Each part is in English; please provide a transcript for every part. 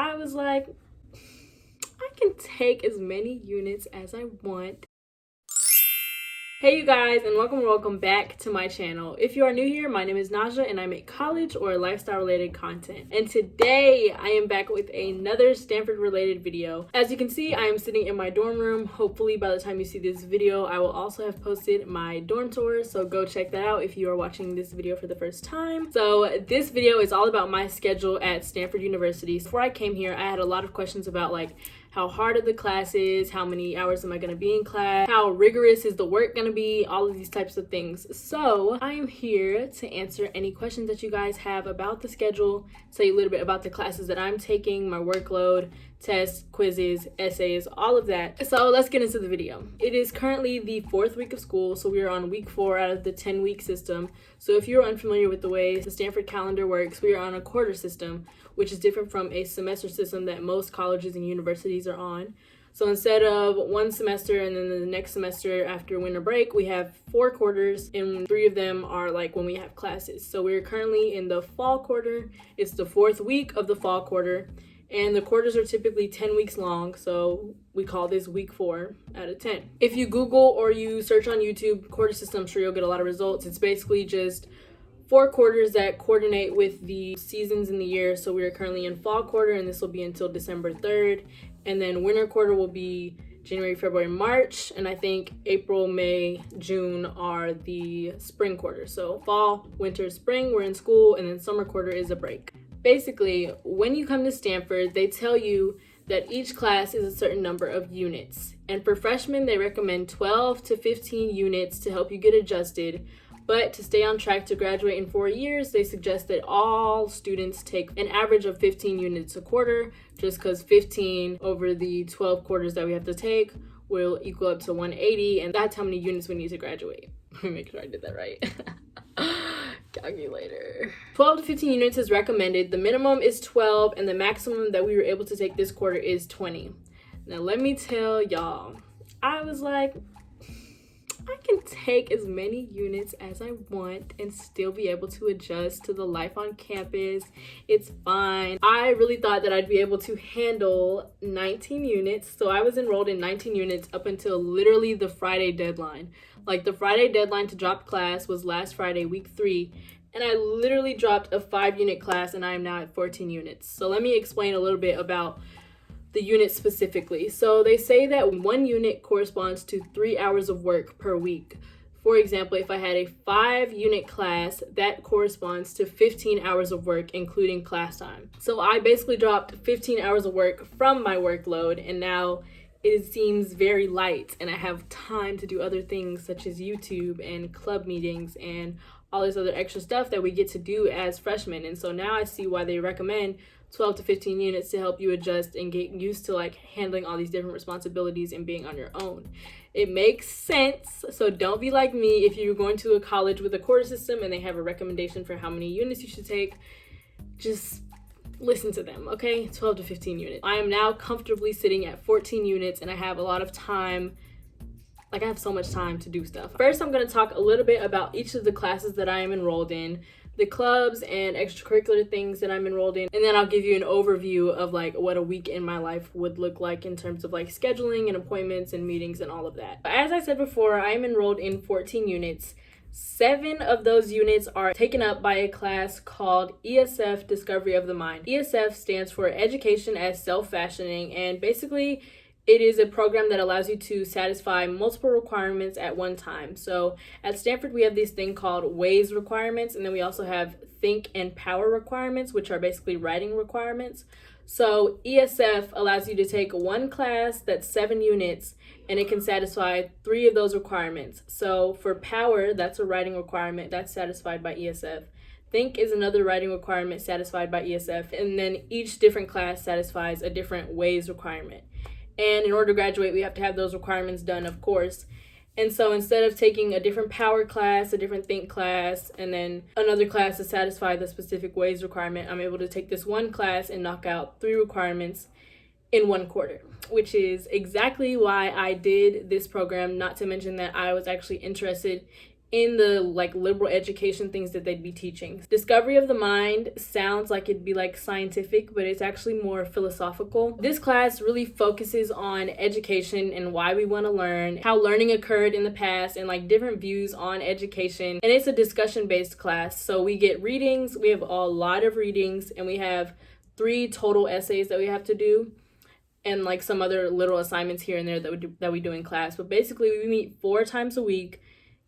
I was like, I can take as many units as I want. Hey you guys, and welcome back to my channel. If you are new here, my name is Nazjaa and I make college or lifestyle related content. And today I am back with another Stanford related video. As you can see, I am sitting in my dorm room. Hopefully by the time you see this video, I will also have posted my dorm tour, so go check that out if you are watching this video for the first time. So this video is all about my schedule at Stanford University. Before I came here, I had a lot of questions about like how hard are the classes, how many hours am I going to be in class, how rigorous is the work going to be, all of these types of things. So I am here to answer any questions that you guys have about the schedule, tell you a little bit about the classes that I'm taking, my workload, tests, quizzes, essays, all of that. So let's get into the video. It is currently the 4th week of school, so we are on week 4 out of the 10-week system. So if you're unfamiliar with the way the Stanford calendar works, we are on a quarter system, which is different from a semester system that most colleges and universities are on. So instead of one semester and then the next semester after winter break, we have 4 quarters, and 3 of them are like when we have classes. So we're currently in the fall quarter. It's the 4th week of the fall quarter, and the quarters are typically 10 weeks long, so we call this week 4 out of 10. If you Google or you search on YouTube quarter system, I'm sure you'll get a lot of results. It's basically just 4 quarters that coordinate with the seasons in the year. So we are currently in fall quarter, and this will be until December 3rd. And then winter quarter will be January, February, March. And I think April, May, June are the spring quarter. So fall, winter, spring, we're in school, and then summer quarter is a break. Basically, when you come to Stanford, they tell you that each class is a certain number of units. And for freshmen, they recommend 12 to 15 units to help you get adjusted. But to stay on track to graduate in 4 years, they suggest that all students take an average of 15 units a quarter, just because 15 over the 12 quarters that we have to take will equal up to 180, and that's how many units we need to graduate. Let me make sure I did that right. Calculator. 12 to 15 units is recommended. The minimum is 12, and the maximum that we were able to take this quarter is 20. Now let me tell y'all, I was like, I can take as many units as I want and still be able to adjust to the life on campus. It's fine. I really thought that I'd be able to handle 19 units. So I was enrolled in 19 units up until literally the Friday deadline. Like the Friday deadline to drop class was last Friday, week 3. And I literally dropped a 5-unit class, and I am now at 14 units. So let me explain a little bit about the unit specifically. So they say that 1 unit corresponds to 3 hours of work per week. For example, if I had a 5-unit class, that corresponds to 15 hours of work, including class time. So I basically dropped 15 hours of work from my workload, and now it seems very light, and I have time to do other things such as YouTube and club meetings and all this other extra stuff that we get to do as freshmen. And so now I see why they recommend 12 to 15 units to help you adjust and get used to like handling all these different responsibilities and being on your own. It makes sense. So don't be like me if you're going to a college with a quarter system and they have a recommendation for how many units you should take. Just listen to them, okay? 12 to 15 units. I am now comfortably sitting at 14 units, and I have a lot of time. Like I have so much time to do stuff. First, I'm going to talk a little bit about each of the classes that I am enrolled in, the clubs and extracurricular things that I'm enrolled in, and then I'll give you an overview of like what a week in my life would look like in terms of like scheduling and appointments and meetings and all of that. As I said before, I am enrolled in 14 units. 7 of those units are taken up by a class called ESF Discovery of the Mind. ESF stands for Education as Self-Fashioning, and basically it is a program that allows you to satisfy multiple requirements at one time. So at Stanford, we have this thing called WAYS requirements, and then we also have Think and Power requirements, which are basically writing requirements. So ESF allows you to take one class that's 7 units, and it can satisfy 3 of those requirements. So for Power, that's a writing requirement that's satisfied by ESF. Think is another writing requirement satisfied by ESF, and then each different class satisfies a different WAYS requirement. And in order to graduate, we have to have those requirements done, of course. And so instead of taking a different Power class, a different Think class, and then another class to satisfy the specific WAYS requirement, I'm able to take this one class and knock out 3 requirements in 1 quarter, which is exactly why I did this program, not to mention that I was actually interested in the like liberal education things that they'd be teaching. Discovery of the mind sounds like it'd be like scientific, but it's actually more philosophical. This class really focuses on education and why we want to learn, how learning occurred in the past, and like different views on education. And it's a discussion based class, so we get readings. We have a lot of readings, and we have 3 total essays that we have to do, and like some other little assignments here and there that we do in class. But basically we meet 4 times a week.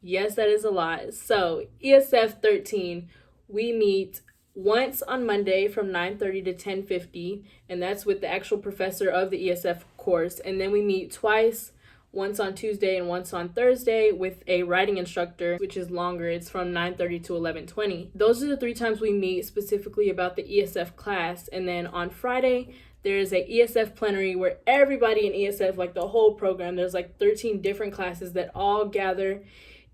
Yes, that is a lot. So ESF 13, we meet once on Monday from 9:30 to 10:50, and that's with the actual professor of the ESF course. And then we meet twice, once on Tuesday and once on Thursday, with a writing instructor, which is longer. It's from 9:30 to 11:20. Those are the 3 times we meet specifically about the ESF class. And then on Friday, there's a ESF plenary where everybody in ESF, like the whole program, there's like 13 different classes that all gather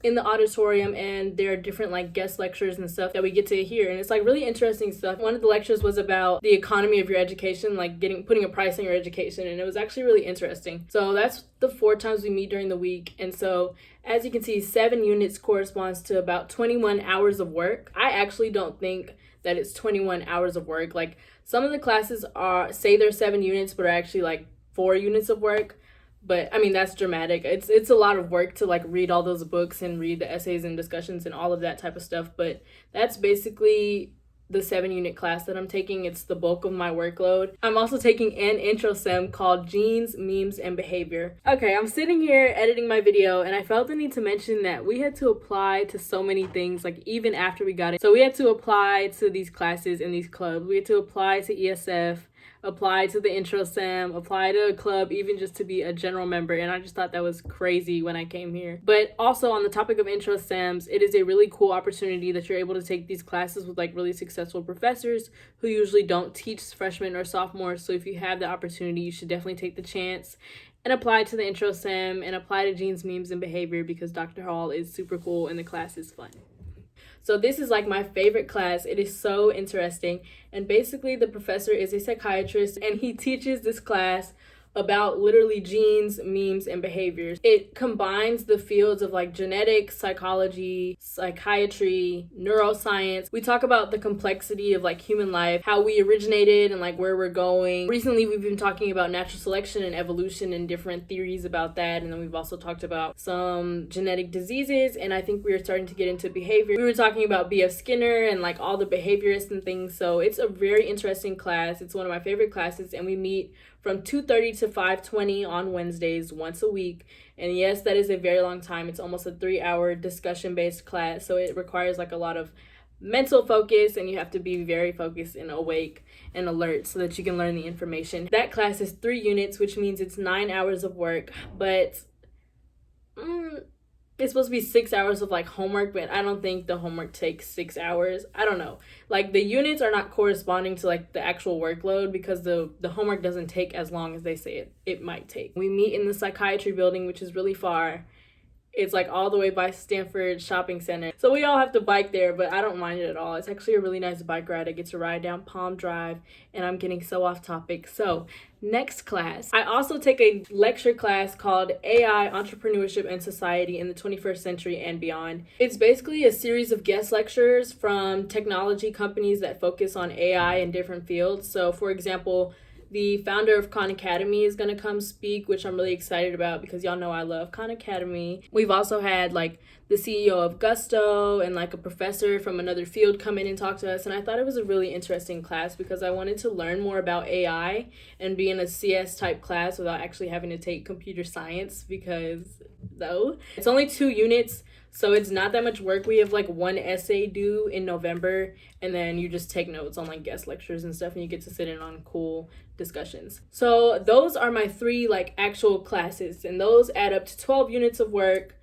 in the auditorium, and there are different like guest lectures and stuff that we get to hear, and it's like really interesting stuff. One of the lectures was about the economy of your education, like putting a price on your education, and it was actually really interesting. So that's the 4 times we meet during the week. And so as you can see, 7 units corresponds to about 21 hours of work. I actually don't think that it's 21 hours of work. Like some of the classes say they're 7 units, but are actually like 4 units of work. But I mean, that's dramatic. It's a lot of work to like read all those books and read the essays and discussions and all of that type of stuff. But that's basically the 7-unit class that I'm taking. It's the bulk of my workload. I'm also taking an intro STEM called Genes, Memes, and Behavior. Okay, I'm sitting here editing my video, and I felt the need to mention that we had to apply to so many things, like even after we got it. So we had to apply to these classes and these clubs. We had to apply to ESF, apply to the intro STEM, apply to a club, even just to be a general member. And I just thought that was crazy when I came here. But also on the topic of intro STEMs, it is a really cool opportunity that you're able to take these classes with like really successful professors who usually don't teach freshmen or sophomores. So if you have the opportunity, you should definitely take the chance and apply to the intro STEM and apply to Genes, Memes, and Behavior, because Dr. Hall is super cool and the class is fun. So this is like my favorite class. It is so interesting. And basically the professor is a psychiatrist, and he teaches this class about literally genes, memes, and behaviors. It combines the fields of like genetics, psychology, psychiatry, neuroscience. We talk about the complexity of like human life, how we originated and like where we're going. Recently, we've been talking about natural selection and evolution and different theories about that. And then we've also talked about some genetic diseases. And I think we are starting to get into behavior. We were talking about B.F. Skinner and like all the behaviorists and things. So it's a very interesting class. It's one of my favorite classes, and we meet from 2:30 to 5:20 on Wednesdays once a week. And yes, that is a very long time. It's almost a 3-hour discussion-based class, so it requires like a lot of mental focus, and you have to be very focused and awake and alert so that you can learn the information. That class is 3 units, which means it's 9 hours of work, but it's supposed to be 6 hours of like homework, but I don't think the homework takes 6 hours. I don't know. Like the units are not corresponding to like the actual workload, because the homework doesn't take as long as they say it might take. We meet in the psychiatry building, which is really far. It's like all the way by Stanford Shopping Center. So we all have to bike there, but I don't mind it at all. It's actually a really nice bike ride. I get to ride down Palm Drive, and I'm getting so off topic. So next class, I also take a lecture class called AI, Entrepreneurship and Society in the 21st Century and Beyond. It's basically a series of guest lectures from technology companies that focus on AI in different fields. So for example, the founder of Khan Academy is going to come speak, which I'm really excited about because y'all know I love Khan Academy. We've also had like the CEO of Gusto and like a professor from another field come in and talk to us. And I thought it was a really interesting class because I wanted to learn more about AI and be in a CS type class without actually having to take computer science, because though it's only 2 units. So it's not that much work. We have like 1 essay due in November, and then you just take notes on like guest lectures and stuff, and you get to sit in on cool discussions. So those are my 3 like actual classes, and those add up to 12 units of work.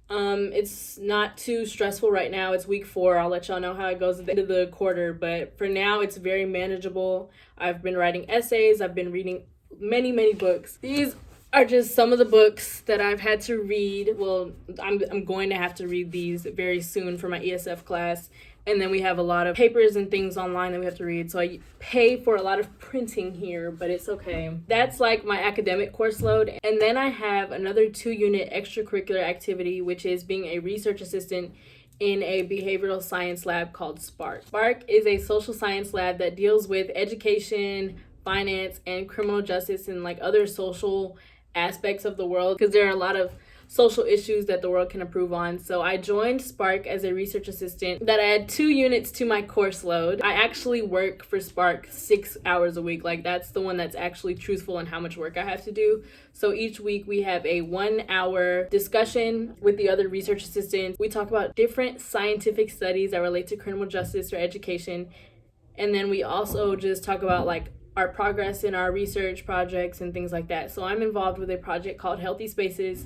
It's not too stressful right now. It's week 4. I'll let y'all know how it goes at the end of the quarter, but for now it's very manageable. I've been writing essays. I've been reading many books. These are just some of the books that I've had to read. Well, I'm going to have to read these very soon for my ESF class. And then we have a lot of papers and things online that we have to read. So I pay for a lot of printing here, but it's okay. That's like my academic course load. And then I have another 2-unit extracurricular activity, which is being a research assistant in a behavioral science lab called Spark. Spark is a social science lab that deals with education, finance, and criminal justice and like other social aspects of the world, because there are a lot of social issues that the world can improve on. So I joined Spark as a research assistant that add 2 units to my course load. I actually work for Spark 6 hours a week. Like, that's the one that's actually truthful in how much work I have to do. So each week we have a 1-hour discussion with the other research assistants. We talk about different scientific studies that relate to criminal justice or education. And then we also just talk about like our progress in our research projects and things like that. So I'm involved with a project called Healthy Spaces,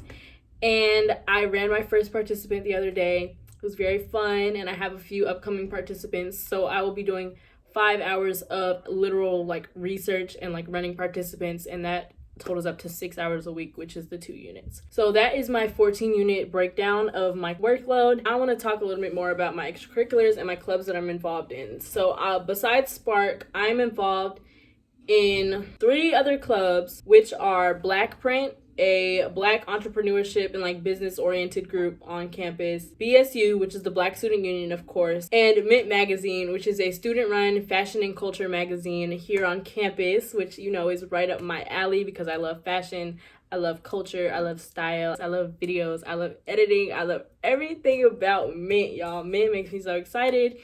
and I ran my first participant the other day. It was very fun, and I have a few upcoming participants. So I will be doing 5 hours of literal like research and like running participants, and that totals up to 6 hours a week, which is the 2 units. So that is my 14-unit breakdown of my workload. I want to talk a little bit more about my extracurriculars and my clubs that I'm involved in. So besides Spark, I'm involved in 3 other clubs, which are Black Print, a Black entrepreneurship and like business oriented group on campus, BSU, which is the Black Student Union, of course, and Mint Magazine, which is a student run fashion and culture magazine here on campus, which, you know, is right up my alley because I love fashion, I love culture, I love style, I love videos, I love editing, I love everything about Mint, y'all. Mint makes me so excited.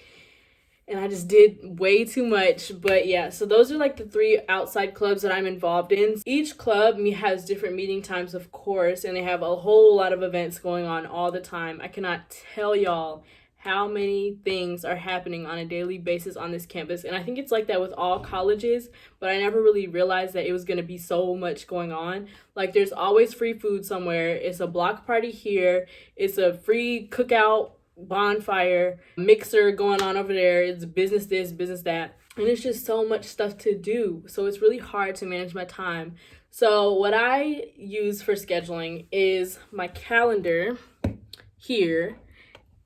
And I just did way too much. But yeah, so those are like the 3 outside clubs that I'm involved in. Each club has different meeting times, of course, and they have a whole lot of events going on all the time. I cannot tell y'all how many things are happening on a daily basis on this campus. And I think it's like that with all colleges, but I never really realized that it was going to be so much going on. Like, there's always free food somewhere. It's a block party here. It's a free cookout, bonfire, mixer going on over there. It's business this, business that, and it's just so much stuff to do, so it's really hard to manage my time. So what I use for scheduling is my calendar here,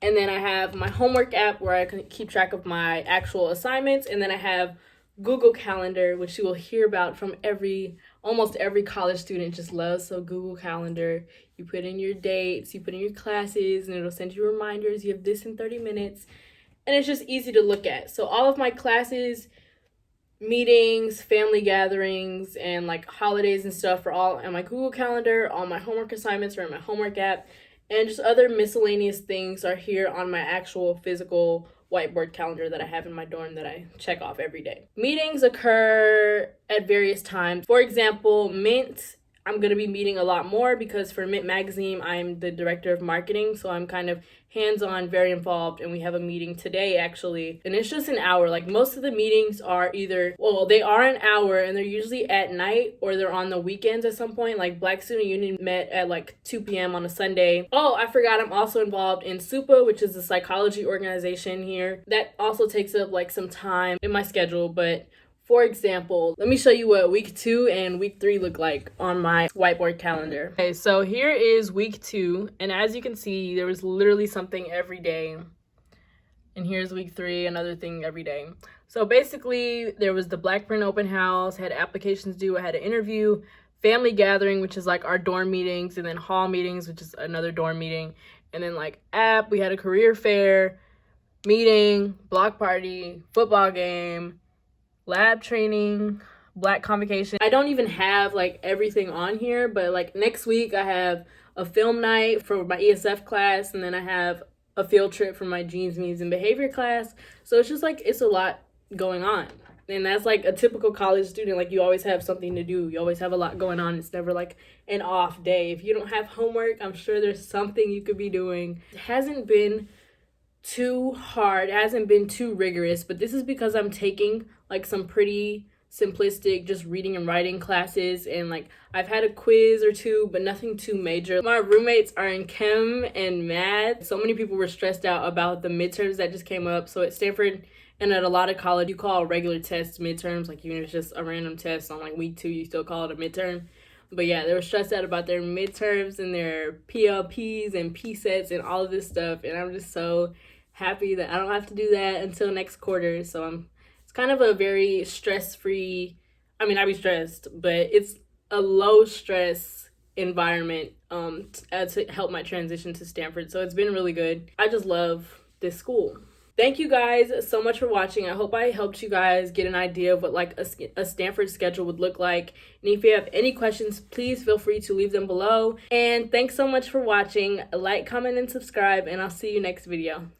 and then I have my homework app where I can keep track of my actual assignments, and then I have Google Calendar, which you will hear about from almost every college student just loves. So Google Calendar, you put in your dates, you put in your classes, and it'll send you reminders. You have this in 30 minutes, and it's just easy to look at. So all of my classes, meetings, family gatherings, and like holidays and stuff are all on my Google Calendar. All my homework assignments are in my homework app, and just other miscellaneous things are here on my actual physical whiteboard calendar that I have in my dorm that I check off every day. Meetings occur at various times. For example, Mint, I'm going to be meeting a lot more because for Mint Magazine, I'm the director of marketing. So I'm kind of hands-on, very involved. And we have a meeting today, actually. And it's just an hour. Like, most of the meetings are they are an hour, and they're usually at night or they're on the weekends at some point. Like, Black Student Union met at like 2 p.m. on a Sunday. Oh, I forgot, I'm also involved in SUPA, which is a psychology organization here. That also takes up like some time in my schedule, but for example, let me show you what week 2 and week 3 look like on my whiteboard calendar. Okay, so here is week 2, and as you can see, there was literally something every day. And here's week 3, another thing every day. So basically, there was the Black Print open house, had applications due, I had an interview, family gathering, which is like our dorm meetings, and then hall meetings, which is another dorm meeting, and then like app, we had a career fair, meeting, block party, football game, lab training, Black convocation. I don't even have like everything on here, but like next week I have a film night for my ESF class, and then I have a field trip for my genes, means, and behavior class. So it's just like, it's a lot going on. And that's like a typical college student. Like, you always have something to do. You always have a lot going on. It's never like an off day. If you don't have homework, I'm sure there's something you could be doing. It hasn't been too hard, it hasn't been too rigorous, but this is because I'm taking like some pretty simplistic just reading and writing classes, and like I've had a quiz or 2, but nothing too major. My roommates are in chem and math. So many people were stressed out about the midterms that just came up. So at Stanford and at a lot of college, you call regular tests midterms. Like, even if it's just a random test on like week 2, you still call it a midterm. But yeah, they were stressed out about their midterms and their PLPs and PSETs and all of this stuff, and I'm just so happy that I don't have to do that until next quarter. So it's kind of a very stress-free, I mean, I be stressed, but it's a low stress environment to help my transition to Stanford. So it's been really good. I just love this school. Thank you guys so much for watching. I hope I helped you guys get an idea of what like a Stanford schedule would look like. And if you have any questions, please feel free to leave them below. And thanks so much for watching. Like, comment, and subscribe, and I'll see you next video.